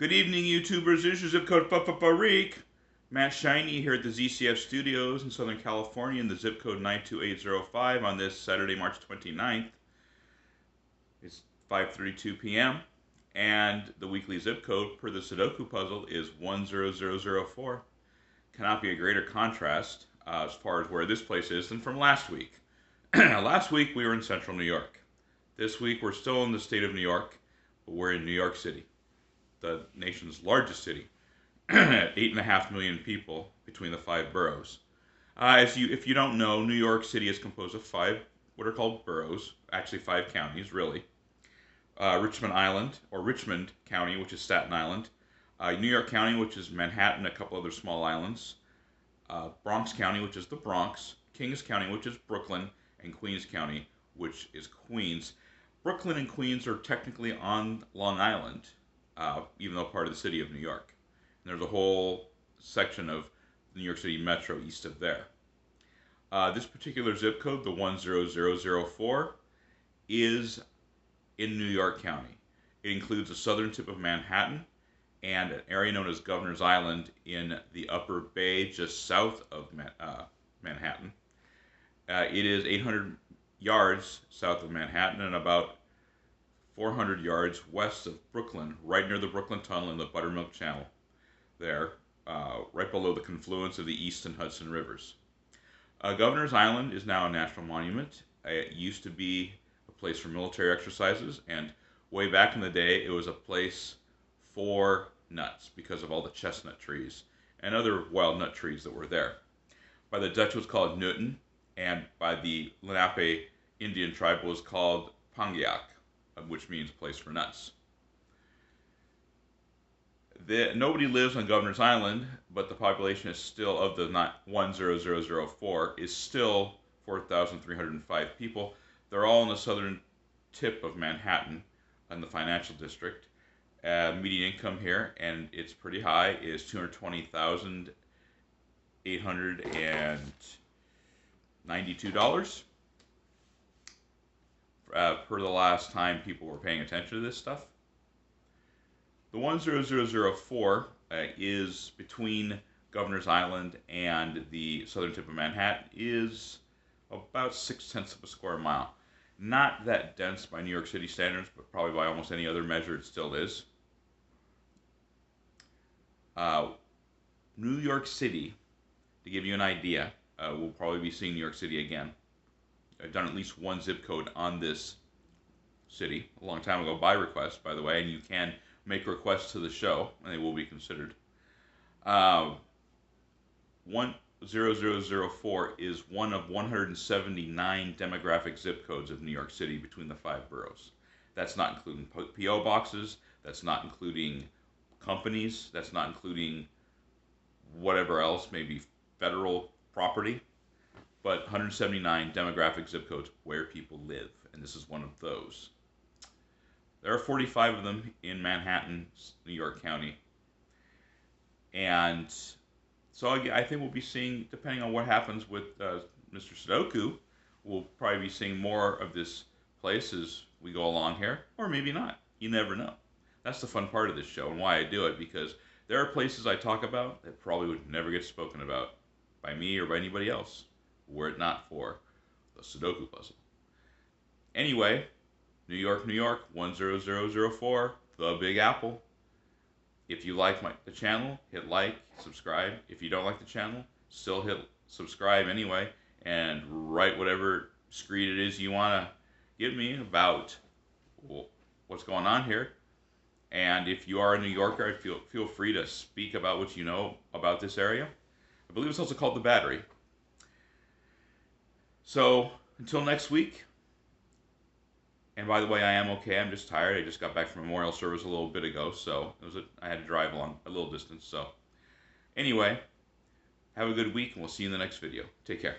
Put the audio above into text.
Good evening, YouTubers. This is your zip code Farik. Matt Shiny here at the ZCF Studios in Southern California in the zip code 92805 on this Saturday, March 29th. It's 5:32 p.m. and the weekly zip code per the Sudoku puzzle is 10004. Cannot be a greater contrast as far as where this place is than from last week. Last week we were in central New York. This week we're still in the state of New York, but we're in New York City, the nation's largest city, at 8.5 million people between the 5 boroughs. If you don't know, New York City is composed of 5 what are called boroughs, actually 5 counties, really. Richmond Island, or Richmond County, which is Staten Island. New York County, which is Manhattan, a couple other small islands. Bronx County, which is the Bronx. Kings County, which is Brooklyn. And Queens County, which is Queens. Brooklyn and Queens are technically on Long Island, even though part of the city of New York. And there's a whole section of the New York City Metro east of there. This particular zip code, the 10004, is in New York County. It includes the southern tip of Manhattan and an area known as Governor's Island in the Upper Bay just south of Manhattan. It is 800 yards south of Manhattan and about 400 yards west of Brooklyn, right near the Brooklyn Tunnel and the Buttermilk Channel there, right below the confluence of the East and Hudson Rivers. Governor's Island is now a national monument. It used to be a place for military exercises, and way back in the day, it was a place for nuts because of all the chestnut trees and other wild nut trees that were there. By the Dutch, it was called Newton, and by the Lenape Indian tribe, it was called Pontiac, which means place for nuts. Nobody lives on Governor's Island, but the population is still, of the 10004, is still 4,305 people. They're all in the southern tip of Manhattan in the financial district. Median income here, and it's pretty high, is $220,892 per the last time people were paying attention to this stuff. The 10004 is between Governor's Island and the southern tip of Manhattan, is about 0.6 of a square mile. Not that dense by New York City standards, but probably by almost any other measure it still is. New York City, to give you an idea, we'll probably be seeing New York City again. I've done at least one zip code on this city a long time ago by request, by the way, and you can make requests to the show, and they will be considered. 10004 is one of 179 demographic zip codes of New York City between the 5 boroughs. That's not including P.O. boxes, that's not including companies, that's not including whatever else, maybe federal property, but 179 demographic zip codes where people live, and this is one of those. There are 45 of them in Manhattan, New York County, and so I think we'll be seeing, depending on what happens with Mr. Sudoku, we'll probably be seeing more of this place as we go along here, or maybe not. You never know. That's the fun part of this show and why I do it, because there are places I talk about that probably would never get spoken about by me or by anybody else, were it not for the Sudoku puzzle. Anyway, New York, 10004, the Big Apple. If you like the channel, hit like, subscribe. If you don't like the channel, still hit subscribe anyway, and write whatever screed it is you want to give me about what's going on here. And if you are a New Yorker, feel free to speak about what you know about this area. I believe it's also called the Battery. So, until next week, and by the way, I am okay. I'm just tired. I just got back from memorial service a little bit ago, so I had to drive along a little distance. So, anyway, have a good week, and we'll see you in the next video. Take care.